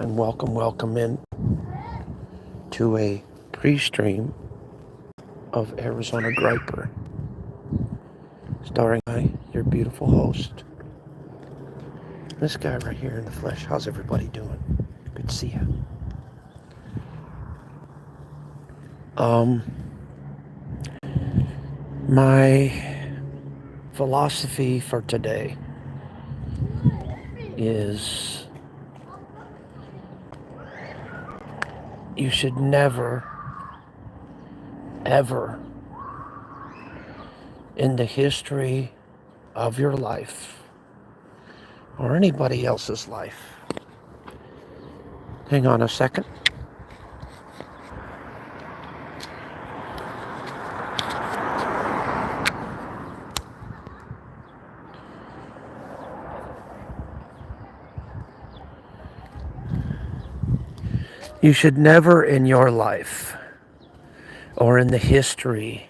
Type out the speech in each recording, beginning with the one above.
and welcome in to a pre-stream of Arizona Griper, starring your beautiful host. This guy right here in the flesh. How's everybody doing? Good to see you. My philosophy for today is you should never, ever, in the history of your life or anybody else's life. Hang on a second. You should never in your life or in the history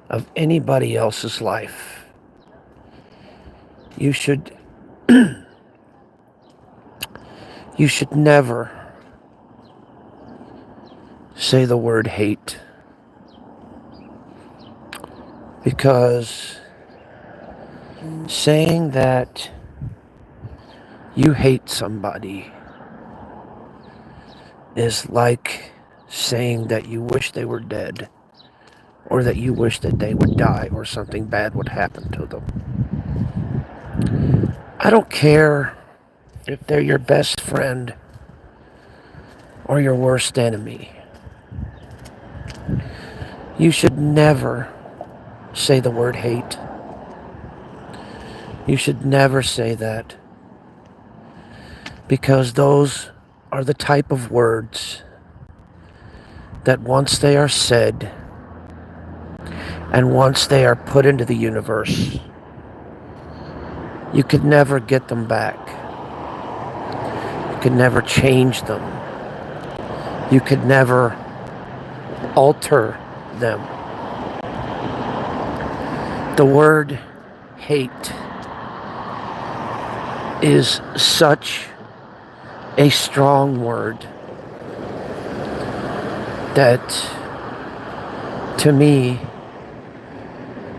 of anybody else's life, you should never say the word hate, because saying that you hate somebody is like saying that you wish they were dead, or that you wish that they would die, or something bad would happen to them. I don't care if they're your best friend or your worst enemy. You should never say the word hate. You should never say that, because those are the type of words that once they are said and once they are put into the universe, you could never get them back. You could never change them. You could never alter them. The word hate is such a strong word that, to me,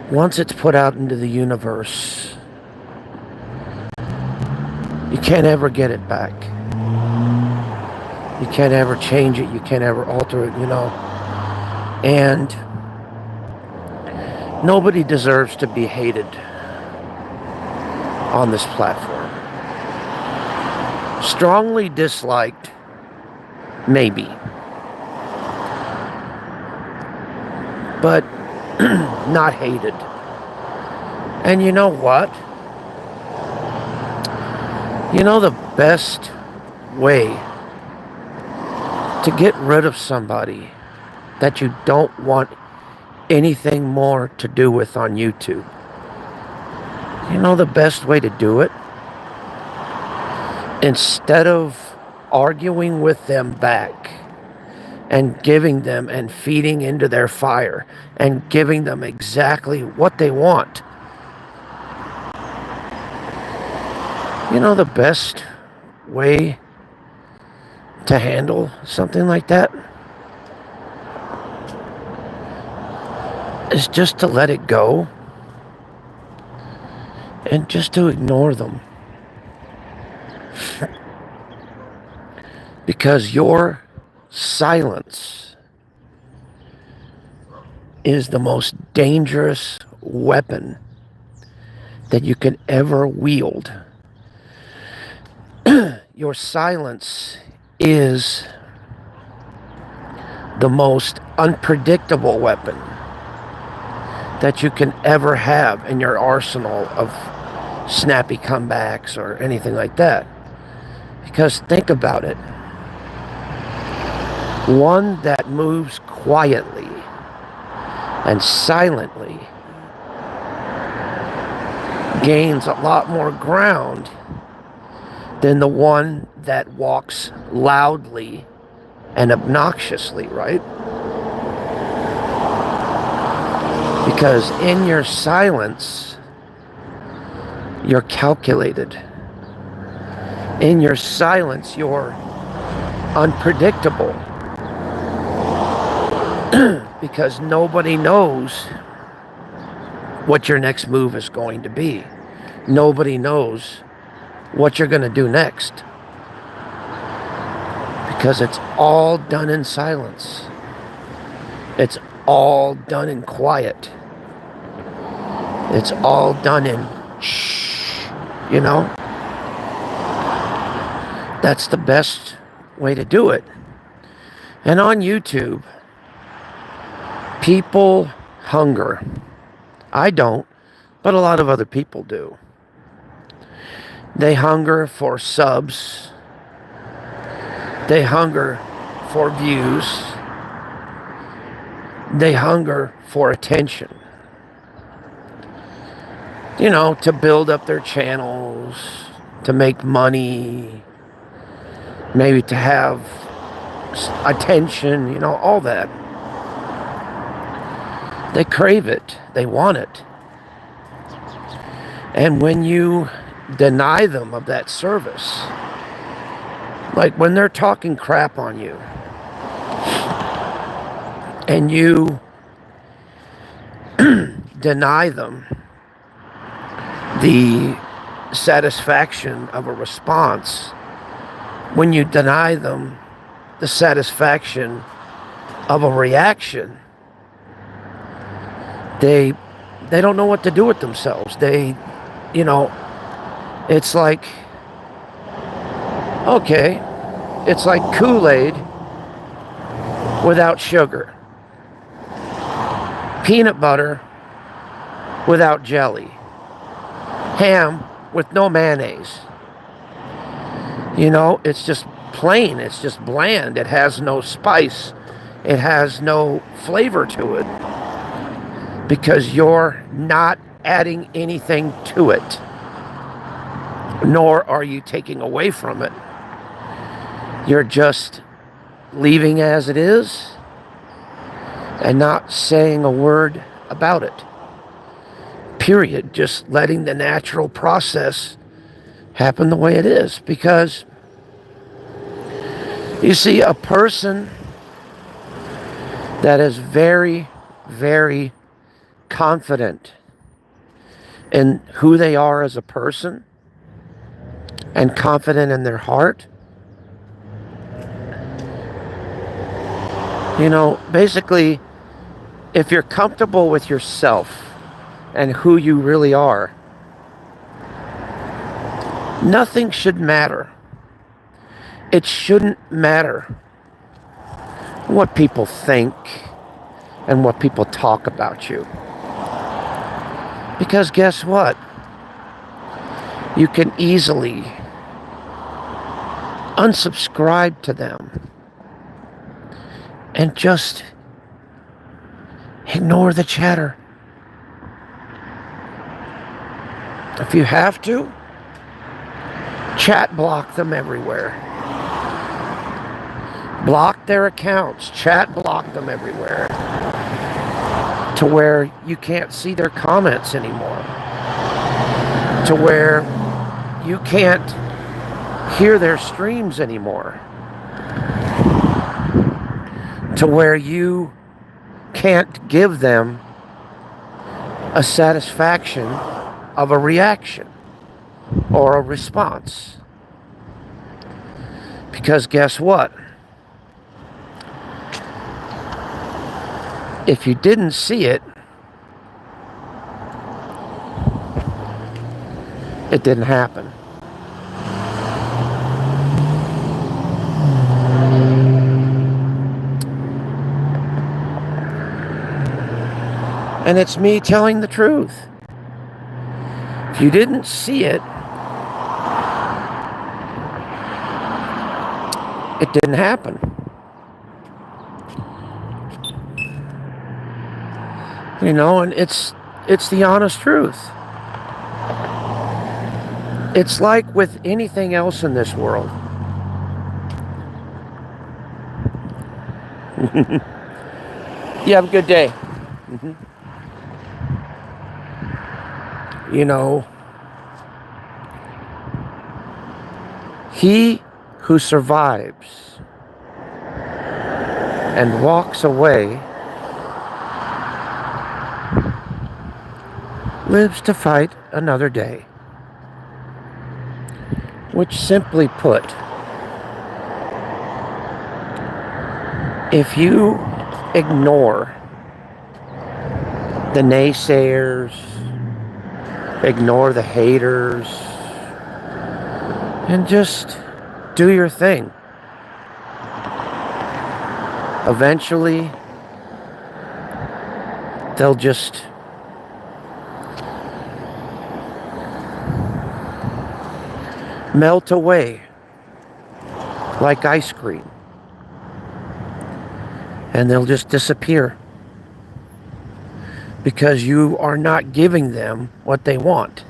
once it's put out into the universe, you can't ever get it back. You can't ever change it. You can't ever alter it, And nobody deserves to be hated on this platform. Strongly disliked, maybe. But not hated. And you know what? You know the best way to get rid of somebody that you don't want anything more to do with on YouTube? You know the best way to do it? Instead of arguing with them back and giving them and feeding into their fire and giving them exactly what they want, you know the best way to handle something like that is just to let it go and just to ignore them. Because your silence is the most dangerous weapon that you can ever wield. Your silence is the most unpredictable weapon that you can ever have in your arsenal of snappy comebacks or anything like that. Because think about it. One that moves quietly and silently gains a lot more ground than the one that walks loudly and obnoxiously, right? Because in your silence, you're calculated. In your silence, you're unpredictable because nobody knows what your next move is going to be. Nobody knows what you're going to do next because it's all done in silence. It's all done in quiet. It's all done in shh, you know? That's the best way to do it. And on YouTube, people hunger. I don't, but a lot of other people do. They hunger for subs. They hunger for views. They hunger for attention. You know, to build up their channels, to make money, maybe to have attention, you know, all that. They crave it. They want it. And when you deny them of that service, like when they're talking crap on you, and you deny them the satisfaction of a response, when you deny them the satisfaction of a reaction, they don't know what to do with themselves. You know, it's like, okay, it's like Kool-Aid without sugar, peanut butter without jelly, ham with no mayonnaise. You know, it's just plain, it's just bland. It has no spice. It has no flavor to it because you're not adding anything to it, nor are you taking away from it. You're just leaving as it is and not saying a word about it. Period. Just letting the natural process happen the way it is. Because, you see, a person that is very, very confident in who they are as a person and confident in their heart, you know, basically, if you're comfortable with yourself and who you really are, nothing should matter. It shouldn't matter what people think and what people talk about you. Because guess what? You can easily unsubscribe to them and just ignore the chatter. If you have to, chat block them everywhere. Block their accounts. Chat block them everywhere. To where you can't see their comments anymore. To where you can't hear their streams anymore. To where you can't give them a satisfaction of a reaction or a response. Because guess what? If you didn't see it, it didn't happen. And it's me telling the truth. If you didn't see it, it didn't happen. You know, and it's the honest truth. It's like with anything else in this world. You have a good day. You know, He who survives and walks away lives to fight another day. Which, simply put, if you ignore the naysayers, ignore the haters, and just do your thing, eventually they'll just melt away like ice cream, and they'll just disappear because you are not giving them what they want.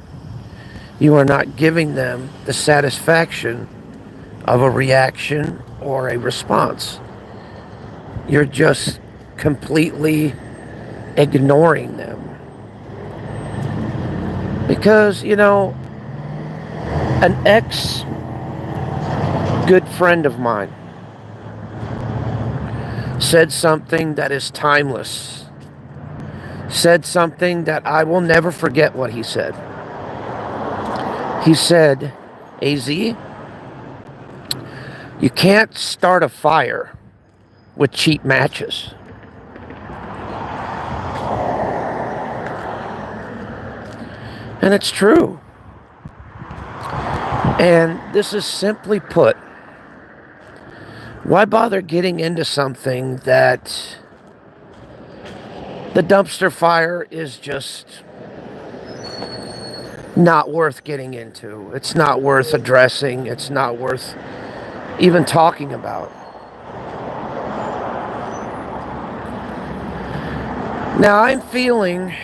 You are not giving them the satisfaction of a reaction or a response. You're just completely ignoring them. Because, an ex-good friend of mine said something that is timeless. Said something that I will never forget what he said. He said, AZ, you can't start a fire with cheap matches. And it's true. And this is simply put, why bother getting into something that the dumpster fire is just not worth getting into? It's not worth addressing. It's not worth even talking about. Now, I'm feeling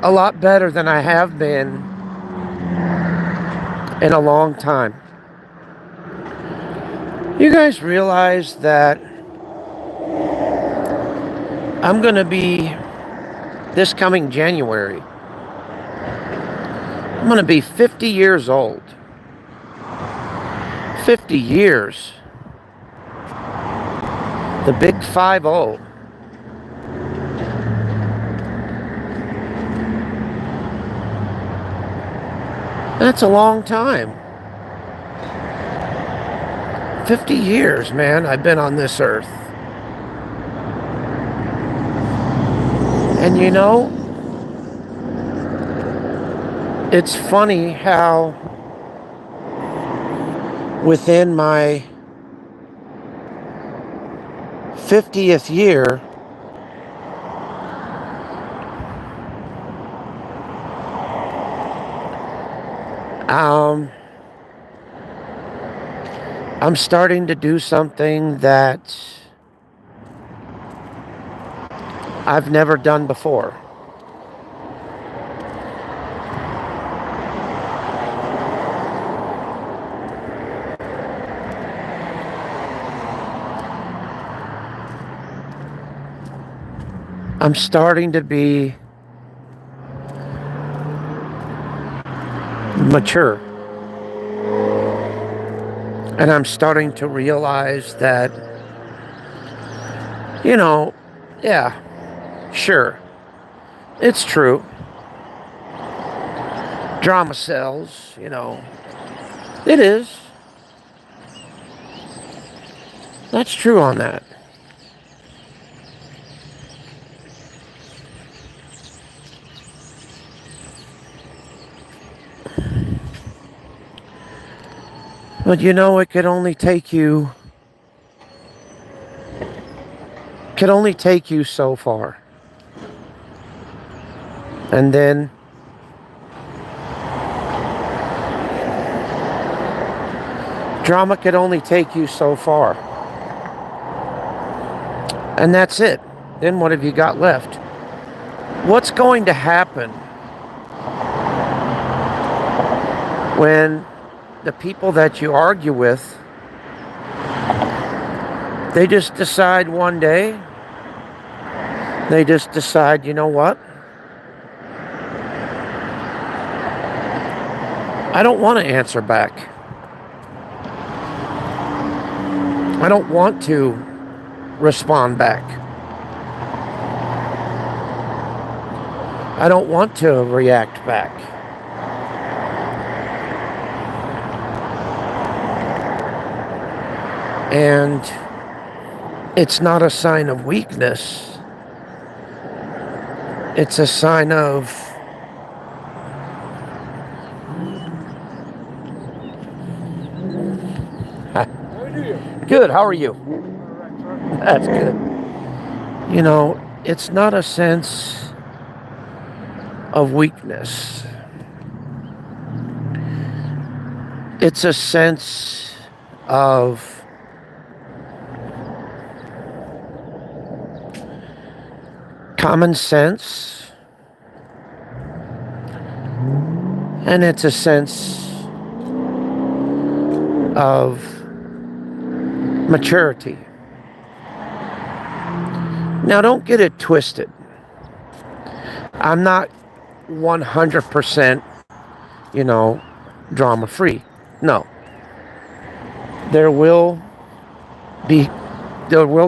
a lot better than I have been in a long time. You guys realize that I'm going to be, this coming January, I'm going to be 50 years old. 50 years. The big 50. That's a long time. 50 years, man, I've been on this earth. And it's funny how within my 50th year, I'm starting to do something that I've never done before. I'm starting to be mature. And I'm starting to realize that, yeah, sure, it's true. Drama sells, it is. That's true on that. But it could only take you so far. And then drama could only take you so far. And that's it. Then what have you got left? What's going to happen when the people that you argue with, they just decide one day, they just decide, you know what? I don't want to answer back. I don't want to respond back. I don't want to react back. And it's not a sign of weakness. It's a sign of good. How are you? That's good. You know, it's not a sense of weakness. It's a sense of common sense, and it's a sense of maturity. Now, don't get it twisted. I'm not 100%, drama free. No. There will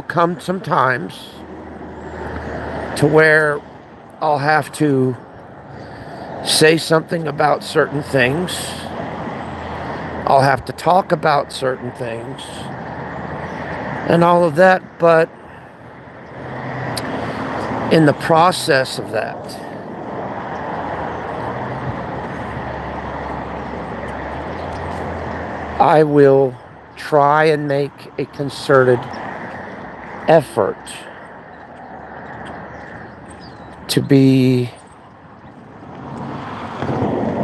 come some times to where I'll have to say something about certain things. I'll have to talk about certain things and all of that, but in the process of that, I will try and make a concerted effort to be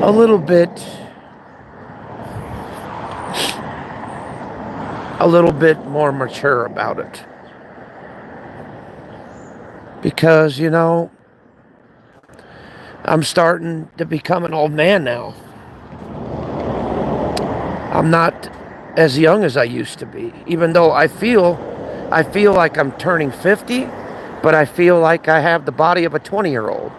a little bit more mature about it. Because, I'm starting to become an old man now. I'm not as young as I used to be, even though I feel like I'm turning 50, but I feel like I have the body of a 20-year-old.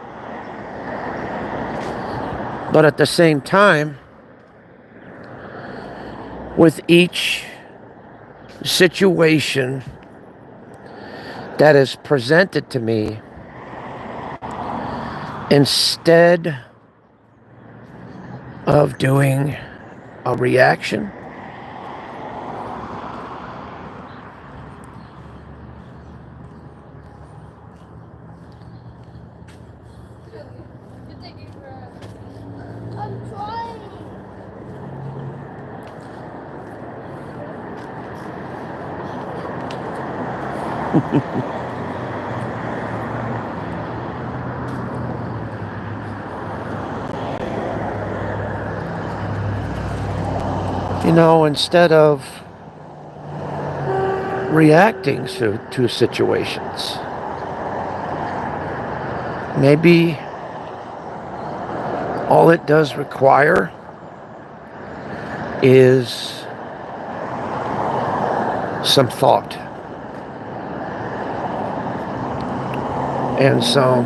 But at the same time, with each situation that is presented to me, instead of doing a reaction, I'm trying. instead of reacting to situations, maybe all it does require is some thought and some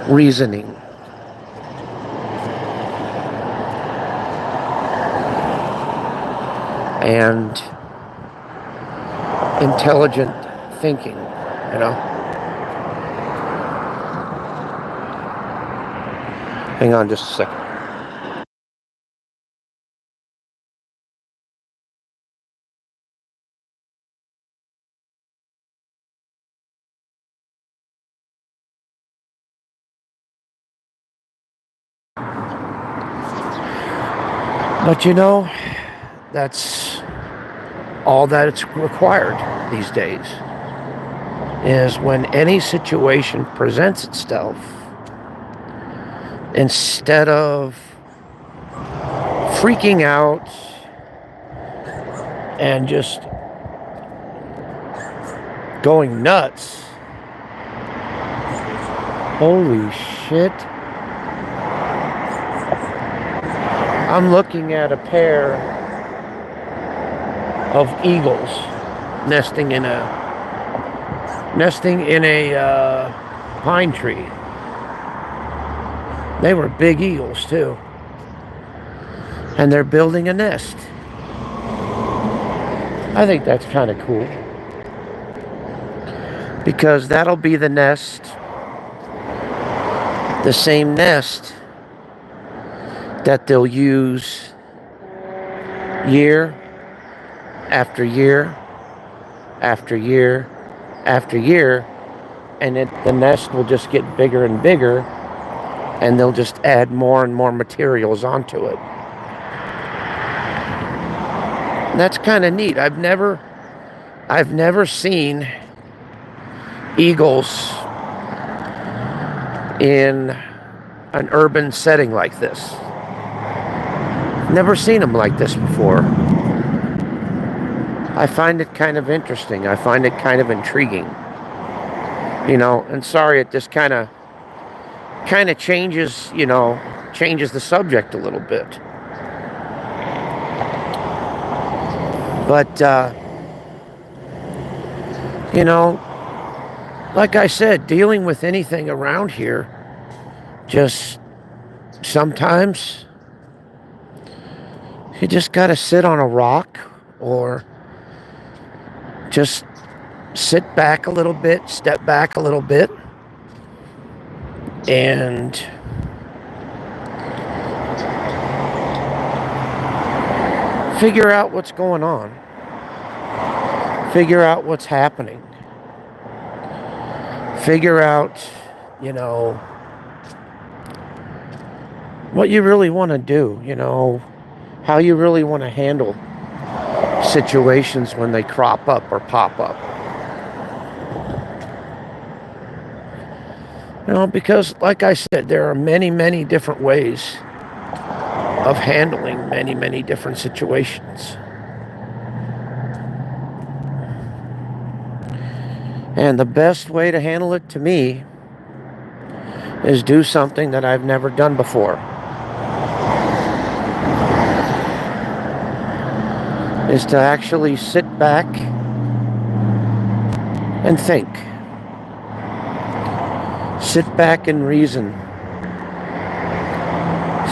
reasoning. And intelligent thinking, Hang on just a second. But that's all that it's required these days, is when any situation presents itself, instead of freaking out and just going nuts. Holy shit. I'm looking at a pair of eagles nesting in a pine tree. They were big eagles too. And they're building a nest. I think that's kind of cool because that'll be the nest, the same nest that they'll use year after year after year after year, and the nest will just get bigger and bigger, and they'll just add more and more materials onto it. And that's kind of neat. I've never seen eagles in an urban setting like this. Never seen them like this before. I find it kind of interesting. I find it kind of intriguing. And sorry, it just kind of changes, changes the subject a little bit. But, like I said, dealing with anything around here, just sometimes you just got to sit on a rock or just sit back a little bit, step back a little bit, and figure out what's going on. Figure out what's happening. Figure out, what you really want to do, how you really want to handle situations when they crop up or pop up. Because like I said, there are many, many different ways of handling many, many different situations. And the best way to handle it, to me, is do something that I've never done before. Is to actually sit back and think. Sit back and reason.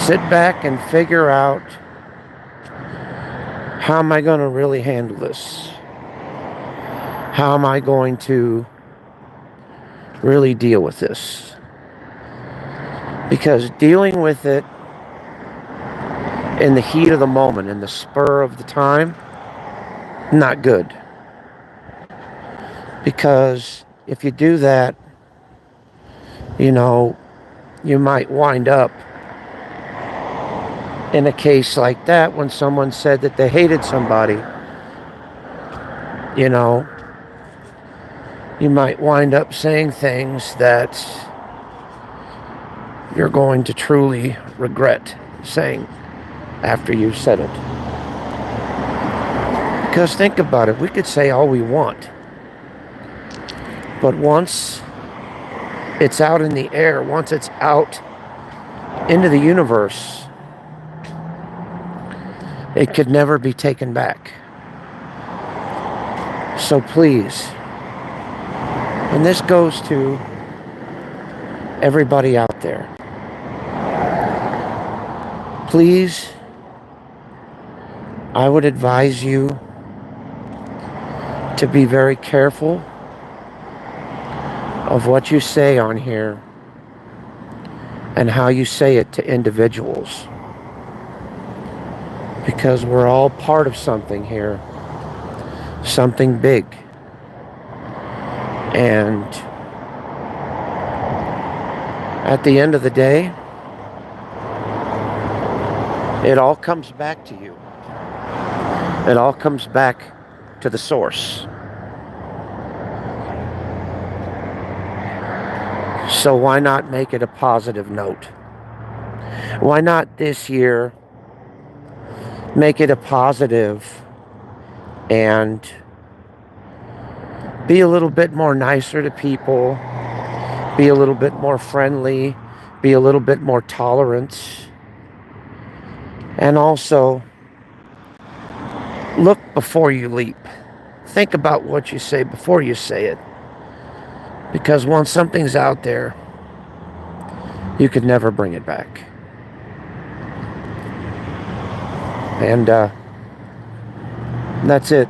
Sit back and figure out, how am I going to really handle this? How am I going to really deal with this? Because dealing with it in the heat of the moment, in the spur of the time, not good. Because if you do that, you might wind up in a case like that when someone said that they hated somebody. You might wind up saying things that you're going to truly regret saying after you've said it. Because think about it, we could say all we want, but once it's out in the air, once it's out into the universe, it could never be taken back. So please, and this goes to everybody out there, please, I would advise you to be very careful of what you say on here and how you say it to individuals. Because we're all part of something here, something big. And at the end of the day, it all comes back to you. It all comes back to the source. So why not make it a positive note? Why not this year make it a positive and be a little bit more nicer to people, be a little bit more friendly, be a little bit more tolerant, and also look before you leap. Think about what you say before you say it. Because once something's out there, you could never bring it back. And that's it.